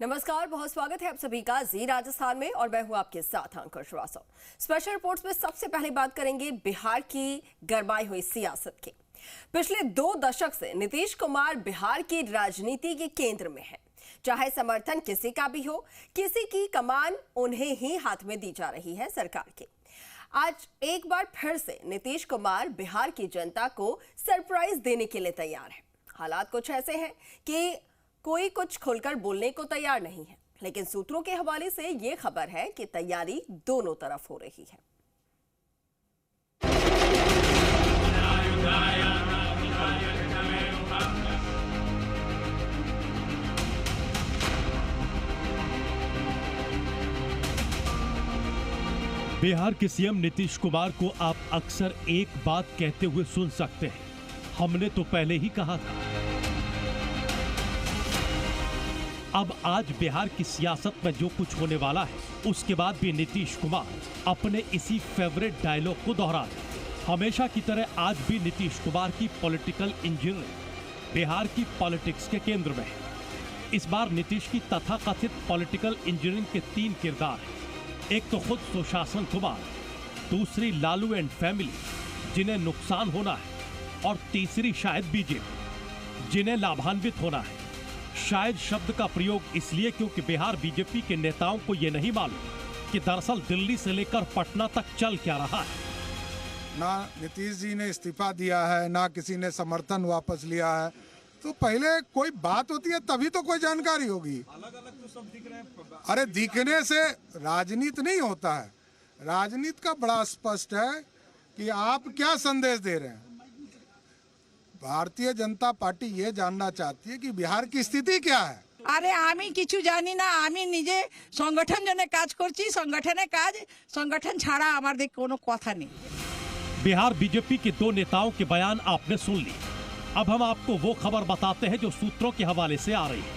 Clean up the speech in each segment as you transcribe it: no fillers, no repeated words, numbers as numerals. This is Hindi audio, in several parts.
नमस्कार, बहुत स्वागत है आप सभी का जी राजस्थान में और मैं हूं आपके साथ अंकुर श्रीवास्तव। स्पेशल रिपोर्ट्स में सबसे पहले बात करेंगे बिहार की गरमाई हुई सियासत की। पिछले 2 दशक से नीतीश कुमार बिहार की राजनीति के केंद्र में हैं। चाहे समर्थन किसी का भी हो, किसी की कमान उन्हें ही हाथ में दी जा रही है सरकार की। आज एक बार फिर से नीतीश कुमार बिहार की जनता को सरप्राइज देने के लिए तैयार है। हालात कुछ ऐसे हैं कि कोई कुछ खुलकर बोलने को तैयार नहीं है, लेकिन सूत्रों के हवाले से यह खबर है कि तैयारी दोनों तरफ हो रही है। बिहार के सीएम नीतीश कुमार को आप अक्सर एक बात कहते हुए सुन सकते हैं, हमने तो पहले ही कहा था। अब आज बिहार की सियासत में जो कुछ होने वाला है, उसके बाद भी नीतीश कुमार अपने इसी फेवरेट डायलॉग को दोहरा रहे। हमेशा की तरह आज भी नीतीश कुमार की पॉलिटिकल इंजीनियरिंग बिहार की पॉलिटिक्स के केंद्र में है। इस बार नीतीश की तथाकथित पॉलिटिकल इंजीनियरिंग के 3 किरदार हैं। एक तो खुद सुशासन कुमार, दूसरी लालू एंड फैमिली जिन्हें नुकसान होना है, और तीसरी शायद बीजेपी जिन्हें लाभान्वित होना है। शायद शब्द का प्रयोग इसलिए क्योंकि बिहार बीजेपी के नेताओं को यह नहीं मालूम कि दरअसल दिल्ली से लेकर पटना तक चल क्या रहा है। ना नीतीश जी ने इस्तीफा दिया है, ना किसी ने समर्थन वापस लिया है। तो पहले कोई बात होती है तभी तो कोई जानकारी होगी। अलग अलग तो सब दिख रहे हैं। अरे दिखने से राजनीति नहीं होता है। राजनीति का बड़ा स्पष्ट है कि आप क्या संदेश दे रहे हैं। भारतीय जनता पार्टी ये जानना चाहती है कि बिहार की स्थिति क्या है। আরে আমি কিছু জানি না, আমি নিজে সংগঠন জন্য কাজ করছি, সংগঠনের কাজ, সংগঠন ছাড়া আমাদের কোনো কথা নেই। बिहार बीजेपी के 2 नेताओं के बयान आपने सुन लिए। अब हम आपको वो खबर बताते हैं जो सूत्रों के हवाले से आ रही है।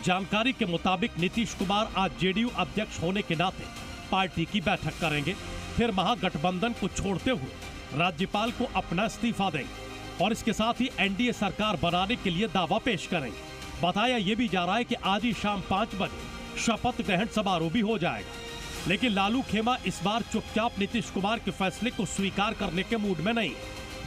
जानकारी के मुताबिक नीतीश कुमार आज जेडीयू अध्यक्ष होने के नाते पार्टी की बैठक करेंगे, फिर महागठबंधन को छोड़ते हुए राज्यपाल को अपना इस्तीफा देंगे और इसके साथ ही एनडीए सरकार बनाने के लिए दावा पेश करेंगे। बताया यह भी जा रहा है कि आज ही शाम 5 बजे शपथ ग्रहण समारोह भी हो जाएगा। लेकिन लालू खेमा इस बार चुपचाप नीतीश कुमार के फैसले को स्वीकार करने के मूड में नहीं।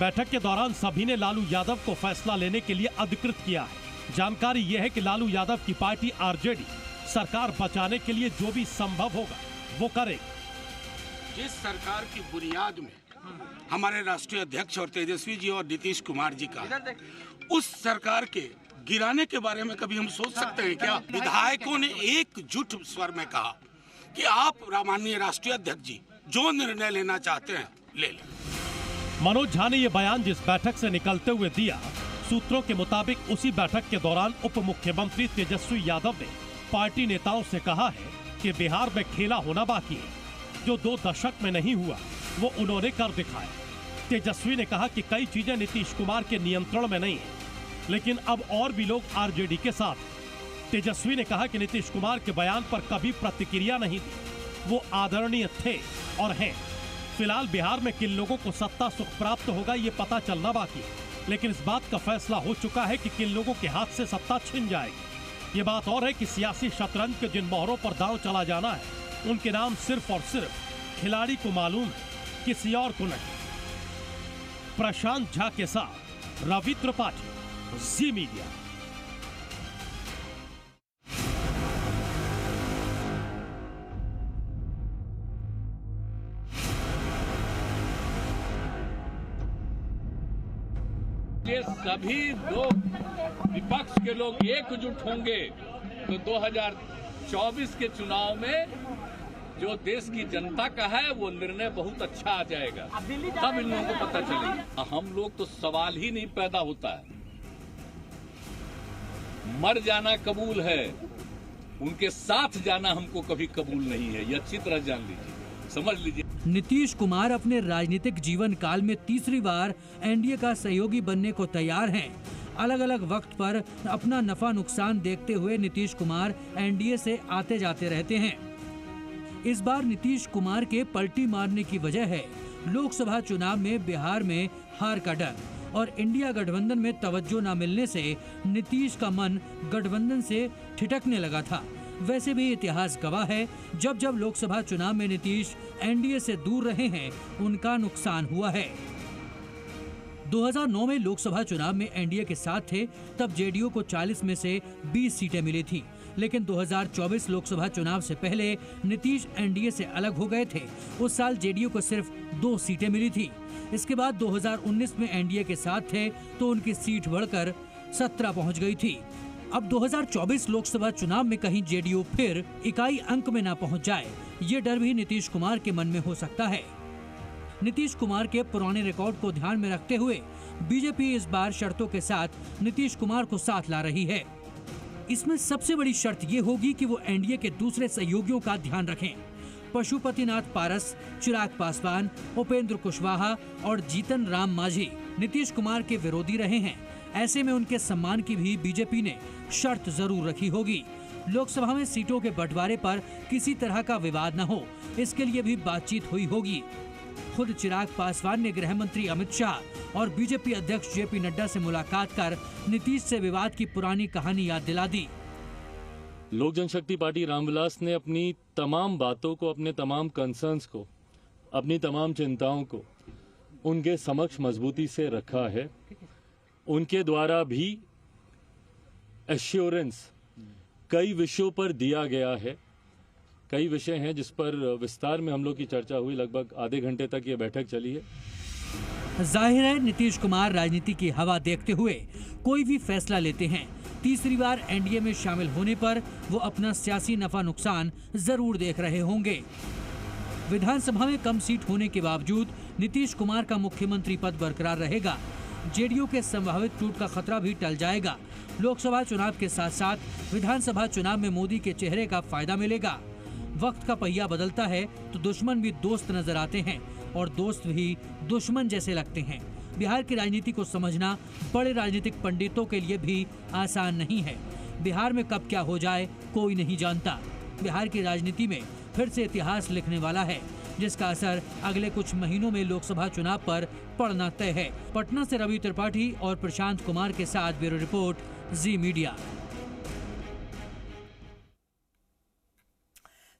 बैठक के दौरान सभी ने लालू यादव को फैसला लेने के लिए अधिकृत किया है। जानकारी यह है कि लालू यादव की पार्टी आरजेडी सरकार बचाने के लिए जो भी संभव होगा वो करेगी। जिस सरकार की बुनियाद में हमारे राष्ट्रीय अध्यक्ष और तेजस्वी जी और नीतीश कुमार जी का, उस सरकार के गिराने के बारे में कभी हम सोच सकते हैं क्या? विधायकों ने एकजुट स्वर में कहा कि आप माननीय राष्ट्रीय अध्यक्ष जी जो निर्णय लेना चाहते हैं ले लें। मनोज झा ने यह बयान जिस बैठक से निकलते हुए दिया, सूत्रों के मुताबिक उसी बैठक के दौरान उप मुख्यमंत्री तेजस्वी यादव ने पार्टी नेताओं से कहा है कि बिहार में खेला होना बाकी है। जो 2 दशक में नहीं हुआ वो उन्होंने कर दिखाया। तेजस्वी ने कहा कि कई चीजें नीतीश कुमार के नियंत्रण में नहीं है, लेकिन अब और भी लोग आरजेडी के साथ हैं। तेजस्वी ने कहा कि नीतीश कुमार के बयान पर कभी प्रतिक्रिया नहीं दी, वो आदरणीय थे और हैं। फिलहाल बिहार में किन लोगों को सत्ता सुख प्राप्त होगा ये पता चलना बाकी है, लेकिन इस बात का फैसला हो चुका है कि किन लोगों के हाथ से सत्ता छिन जाएगी। ये बात और है कि सियासी शतरंज के जिन मोहरों पर दांव चला जाना है, उनके नाम सिर्फ और सिर्फ खिलाड़ी को मालूम है, किसी और को नहीं। प्रशांत झा के साथ रवि त्रिपाठी, जी मीडिया। ये सभी लोग विपक्ष के लोग एकजुट होंगे तो 2024 के चुनाव में जो देश की जनता का है वो निर्णय बहुत अच्छा आ जाएगा। तब इन लोगों को पता चलेगा। हम लोग तो सवाल ही नहीं पैदा होता है। मर जाना कबूल है, उनके साथ जाना हमको कभी कबूल नहीं है। ये अच्छी तरह जान लीजिए, समझ लीजिए। नीतीश कुमार अपने राजनीतिक जीवन काल में तीसरी बार एनडीए का सहयोगी बनने को तैयार हैं। अलग अलग वक्त पर अपना नफा नुकसान देखते हुए नीतीश कुमार एनडीए से आते जाते रहते हैं। इस बार नीतीश कुमार के पलटी मारने की वजह है लोकसभा चुनाव में बिहार में हार का डर। और इंडिया गठबंधन में तवज्जो न मिलने से नीतीश का मन गठबंधन से ठिठकने लगा था। वैसे भी इतिहास गवाह है, जब जब लोकसभा चुनाव में नीतीश एनडीए से दूर रहे हैं, उनका नुकसान हुआ है। 2009 में लोकसभा चुनाव में एनडीए के साथ थे, तब जेडीयू को 40 में से 20 सीटें मिली थी। लेकिन 2024 लोकसभा चुनाव से पहले नीतीश एनडीए से अलग हो गए थे। उस साल जेडीयू को सिर्फ 2 सीटें मिली थी। इसके बाद 2019 में एनडीए के साथ थे तो उनकी सीट बढ़कर 17 पहुंच गई थी। अब 2024 लोकसभा चुनाव में कहीं जेडीयू फिर इकाई अंक में ना पहुंच जाए, ये डर भी नीतीश कुमार के मन में हो सकता है। नीतीश कुमार के पुराने रिकॉर्ड को ध्यान में रखते हुए बीजेपी इस बार शर्तों के साथ नीतीश कुमार को साथ ला रही है। इसमें सबसे बड़ी शर्त ये होगी कि वो एनडीए के दूसरे सहयोगियों का ध्यान रखें। पशुपतिनाथ पारस, चिराग पासवान, उपेंद्र कुशवाहा और जीतन राम मांझी नीतीश कुमार के विरोधी रहे हैं। ऐसे में उनके सम्मान की भी बीजेपी ने शर्त जरूर रखी होगी। लोकसभा में सीटों के बंटवारे पर किसी तरह का विवाद न हो, इसके लिए भी बातचीत हुई होगी। खुद चिराग पासवान ने गृह मंत्री अमित शाह और बीजेपी अध्यक्ष जेपी नड्डा से मुलाकात कर नीतीश से विवाद की पुरानी कहानी याद दिला दी। लोक जनशक्ति पार्टी रामविलास ने अपनी तमाम बातों को, अपने तमाम कंसर्न्स को, अपनी तमाम चिंताओं को उनके समक्ष मजबूती से रखा है। उनके द्वारा भी एश्योरेंस कई विषयों पर दिया गया है। कई विषय हैं जिस पर विस्तार में हम लोग की चर्चा हुई। लगभग आधे घंटे तक ये बैठक चली है। जाहिर है नीतीश कुमार राजनीति की हवा देखते हुए कोई भी फैसला लेते हैं, तीसरी बार एनडीए में शामिल होने पर वो अपना सियासी नफा नुकसान जरूर देख रहे होंगे। विधानसभा में कम सीट होने के बावजूद नीतीश कुमार का मुख्यमंत्री पद बरकरार रहेगा। जेडीयू के संभावित टूट का खतरा भी टल जाएगा। लोकसभा चुनाव के साथ साथ विधानसभा चुनाव में मोदी के चेहरे का फायदा मिलेगा। वक्त का पहिया बदलता है तो दुश्मन भी दोस्त नजर आते हैं और दोस्त भी दुश्मन जैसे लगते हैं। बिहार की राजनीति को समझना बड़े राजनीतिक पंडितों के लिए भी आसान नहीं है। बिहार में कब क्या हो जाए कोई नहीं जानता। बिहार की राजनीति में फिर से इतिहास लिखने वाला है, जिसका असर अगले कुछ महीनों में लोकसभा चुनाव पर पड़ना तय है। पटना से रवि त्रिपाठी और प्रशांत कुमार के साथ ब्यूरो रिपोर्ट, जी मीडिया।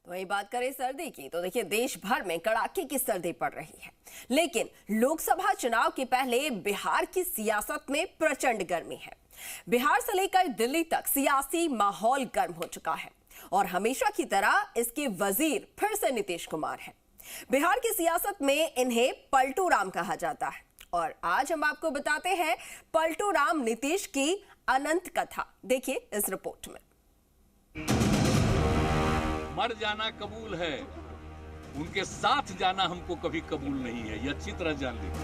वही बात करें सर्दी की तो देखिए देश भर में कड़ाके की सर्दी पड़ रही है, लेकिन लोकसभा चुनाव के पहले बिहार की सियासत में प्रचंड गर्मी है। बिहार से लेकर दिल्ली तक सियासी माहौल गर्म हो चुका है और हमेशा की तरह इसके वजीर फिर से नीतीश कुमार हैं। बिहार की सियासत में इन्हें पलटू राम कहा जाता है और आज हम आपको बताते हैं पलटू राम नीतीश की अनंत कथा। देखिए इस रिपोर्ट में। मर जाना कबूल है, उनके साथ जाना हमको कभी कबूल नहीं है, ये अच्छी तरह जान लीजिए।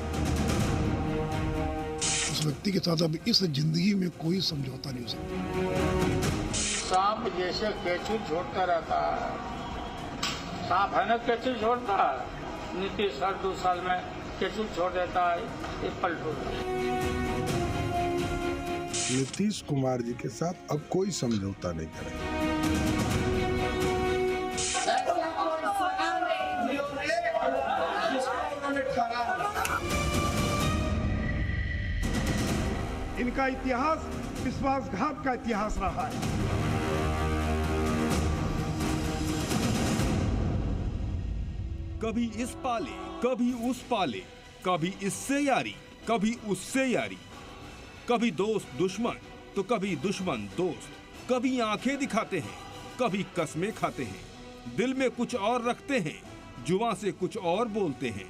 उस व्यक्ति के साथ अब इस जिंदगी में कोई समझौता नहीं हो सकता। सांप जैसे केचुल छोड़ता रहता है, सांप है ना केचुल छोड़ता है, नीतीश हर 2 साल में केचुल छोड़ देता है। ये पलटू नीतीश कुमार जी के साथ अब कोई समझौता नहीं करेगा। इनका इतिहास विश्वासघात का इतिहास रहा है। कभी इस पाले, कभी उस पाले, कभी इससे यारी, कभी उससे यारी, कभी दोस्त दुश्मन तो कभी दुश्मन दोस्त। कभी आंखें दिखाते हैं, कभी कस्में खाते हैं, दिल में कुछ और रखते हैं, जुबान से कुछ और बोलते हैं।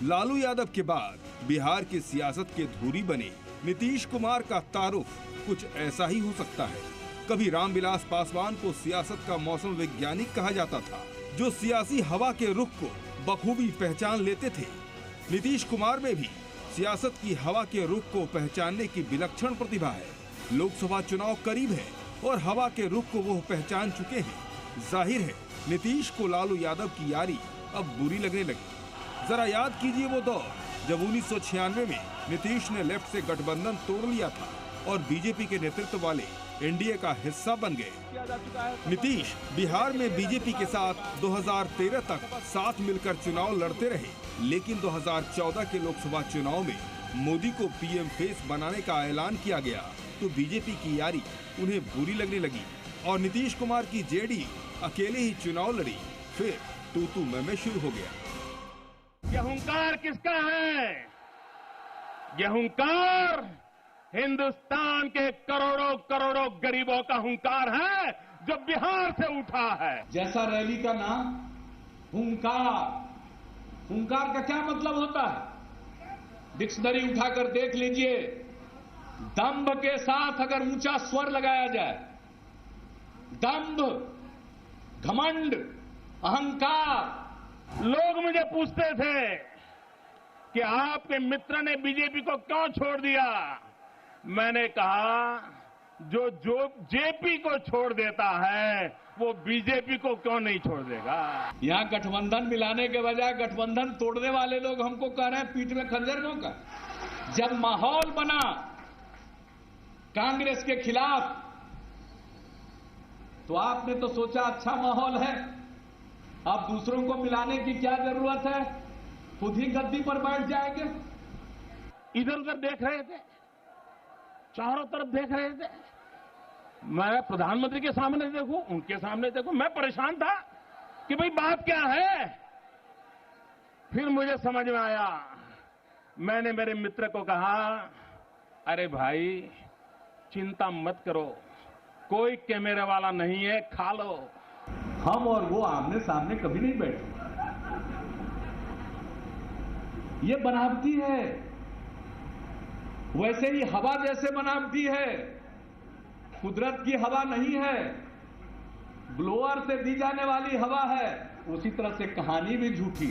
लालू यादव के बाद बिहार की सियासत के धुरी बने नीतीश कुमार का तारुफ कुछ ऐसा ही हो सकता है। कभी रामविलास पासवान को सियासत का मौसम वैज्ञानिक कहा जाता था, जो सियासी हवा के रुख को बखूबी पहचान लेते थे। नीतीश कुमार में भी सियासत की हवा के रुख को पहचानने की विलक्षण प्रतिभा है। लोकसभा चुनाव करीब है और हवा के रुख को वो पहचान चुके हैं। जाहिर है नीतीश को लालू यादव की यारी अब बुरी लगने लगी। जरा याद कीजिए वो दौर जब 1996 में नीतीश ने लेफ्ट से गठबंधन तोड़ लिया था और बीजेपी के नेतृत्व वाले एनडीए का हिस्सा बन गए। नीतीश बिहार में बीजेपी के साथ 2013 तक साथ मिलकर चुनाव लड़ते रहे, लेकिन 2014 के लोकसभा चुनाव में मोदी को पीएम फेस बनाने का ऐलान किया गया तो बीजेपी की यारी उन्हें बुरी लगने लगी और नीतीश कुमार की जेडी अकेले ही चुनाव लड़ी। फिर तू मैं शुरू हो गया। ये हुंकार किसका है? ये हुंकार हिंदुस्तान के करोड़ों करोड़ों गरीबों का हुंकार है जो बिहार से उठा है। जैसा रैली का नाम हुंकार, हुंकार का क्या मतलब होता है? डिक्शनरी उठाकर देख लीजिए। दंभ के साथ अगर ऊंचा स्वर लगाया जाए, दंभ, घमंड, अहंकार। लोग मुझे पूछते थे कि आपके मित्र ने बीजेपी को क्यों छोड़ दिया। मैंने कहा जो जेपी को छोड़ देता है वो बीजेपी को क्यों नहीं छोड़ देगा। यहां गठबंधन मिलाने के बजाय गठबंधन तोड़ने वाले लोग हमको कह रहे हैं पीठ में खंजर क्यों का। जब माहौल बना कांग्रेस के खिलाफ तो आपने तो सोचा अच्छा माहौल है, अब दूसरों को मिलाने की क्या जरूरत है, खुद ही गद्दी पर बैठ जाएंगे। इधर उधर देख रहे थे, चारों तरफ देख रहे थे। मैं प्रधानमंत्री के सामने देखूं, उनके सामने देखूं, मैं परेशान था कि भाई बात क्या है। फिर मुझे समझ में आया। मैंने मेरे मित्र को कहा, अरे भाई चिंता मत करो, कोई कैमरे वाला नहीं है, खा लो। हम और वो आमने सामने कभी नहीं बैठे। ये बनावटी है, वैसे ही हवा जैसे बनावटी है, कुदरत की हवा नहीं है, ब्लोअर से दी जाने वाली हवा है। उसी तरह से कहानी भी झूठी।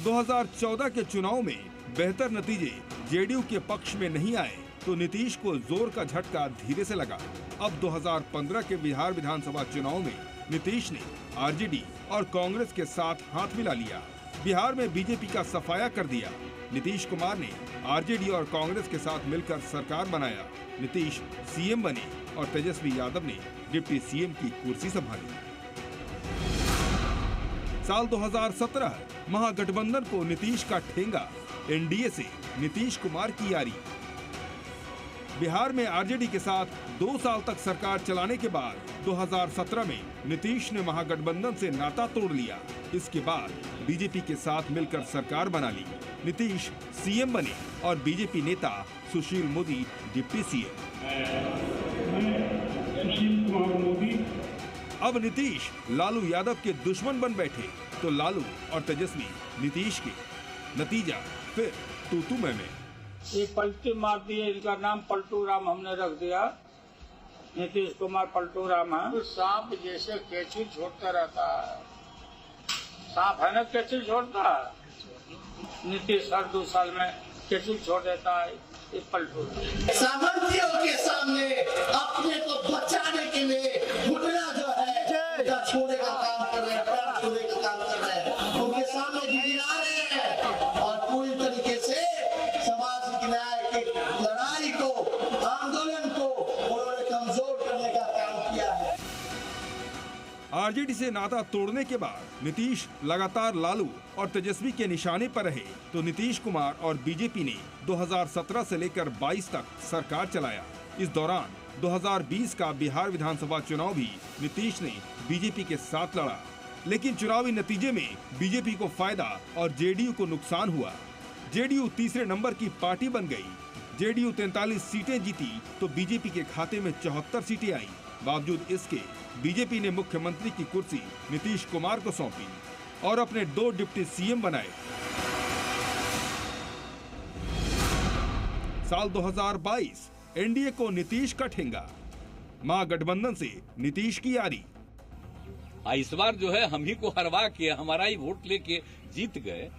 2014 के चुनाव में बेहतर नतीजे जेडीयू के पक्ष में नहीं आए तो नीतीश को जोर का झटका धीरे से लगा। अब 2015 के बिहार विधानसभा चुनाव में नीतीश ने आरजेडी और कांग्रेस के साथ हाथ मिला लिया, बिहार में बीजेपी का सफाया कर दिया। नीतीश कुमार ने आरजेडी और कांग्रेस के साथ मिलकर सरकार बनाया। नीतीश सीएम बने और तेजस्वी यादव ने डिप्टी सीएम की कुर्सी संभाली। साल 2017 महागठबंधन को नीतीश का ठेंगा, एनडीए से नीतीश कुमार की यारी। बिहार में आरजेडी के साथ 2 साल तक सरकार चलाने के बाद 2017 में नीतीश ने महागठबंधन से नाता तोड़ लिया। इसके बाद बीजेपी के साथ मिलकर सरकार बना ली। नीतीश सीएम बने और बीजेपी नेता सुशील मोदी डिप्टी सीएम। अब नीतीश लालू यादव के दुश्मन बन बैठे तो लालू और तेजस्वी नीतीश के। नतीजा फिर तू मैं। एक पलटी मार दिए, इनका नाम पलटू राम हमने रख दिया। नीतीश कुमार पलटू राम है। तो सांप जैसे केचुल छोड़ता रहता है, सांप है ना केचुल छोड़ता है। नीतीश हर 2 साल में केचुल छोड़ देता है, ये पलटू। सामंतियों के सामने अपने को बचाने के लिए घुटना जो है छोड़े का काम कर रहे हैं, पैर छोड़े का काम कर रहे हैं, उनके सामने गिरा रहे हैं और पूरी तरीके से समाज न्याय की लड़ाई को, आंदोलन को उन्होंने कमजोर करने का काम किया है। आरजेडी से नाता तोड़ने के बाद नीतीश लगातार लालू और तेजस्वी के निशाने पर रहे तो नीतीश कुमार और बीजेपी ने 2017 से लेकर 22 तक सरकार चलाया। इस दौरान 2020 का बिहार विधानसभा चुनाव भी नीतीश ने बीजेपी के साथ लड़ा, लेकिन चुनावी नतीजे में बीजेपी को फायदा और जेडीयू को नुकसान हुआ। जेडीयू तीसरे नंबर की पार्टी बन गई। जेडीयू 43 सीटें जीती तो बीजेपी के खाते में 74 सीटें आई। बावजूद इसके बीजेपी ने मुख्यमंत्री की कुर्सी नीतीश कुमार को सौंपी और अपने 2 डिप्टी सीएम बनाए। साल 2022 एनडीए को नीतीश का ठेंगा, महागठबंधन से नीतीश की यारी। इस बार जो है हम ही को हरवा के हमारा ही वोट लेके जीत गए,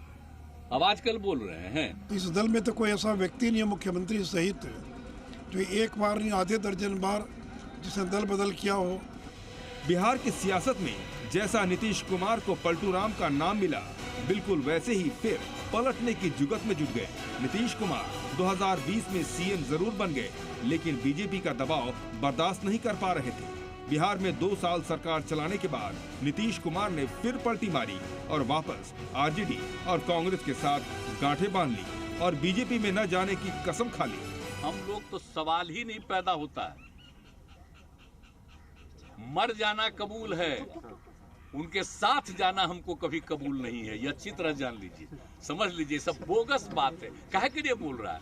अब आजकल बोल रहे हैं। इस दल में तो कोई ऐसा व्यक्ति नहीं है मुख्यमंत्री सहित जो एक बार नहीं आधे दर्जन बार जिसने दल बदल किया हो। बिहार की सियासत में जैसा नीतीश कुमार को पलटू राम का नाम मिला, बिल्कुल वैसे ही फिर पलटने की जुगत में जुट गए। नीतीश कुमार 2020 में सीएम जरूर बन गए, लेकिन बीजेपी का दबाव बर्दाश्त नहीं कर पा रहे थे। बिहार में 2 साल सरकार चलाने के बाद नीतीश कुमार ने फिर पलटी मारी और वापस आरजेडी और कांग्रेस के साथ गांठें बांध ली। और बीजेपी में न जाने की कसम खा ली। हम लोग तो सवाल ही नहीं पैदा होता है, मर जाना कबूल है, उनके साथ जाना हमको कभी कबूल नहीं है। ये अच्छी तरह जान लीजिए, समझ लीजिए, सब बोगस बात है। काहे के लिए बोल रहा है?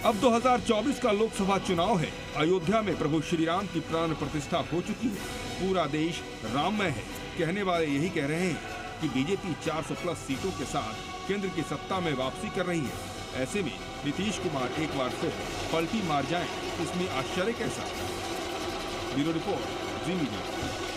अब 2024 का लोकसभा चुनाव है। अयोध्या में प्रभु श्री राम की प्राण प्रतिष्ठा हो चुकी है। पूरा देश राममय है। कहने वाले यही कह रहे हैं कि बीजेपी 400+ सीटों के साथ केंद्र की सत्ता में वापसी कर रही है। ऐसे में नीतीश कुमार एक बार फिर पलटी मार जाएं, इसमें आश्चर्य कैसा? ब्यूरो रिपोर्ट, जी मीडिया।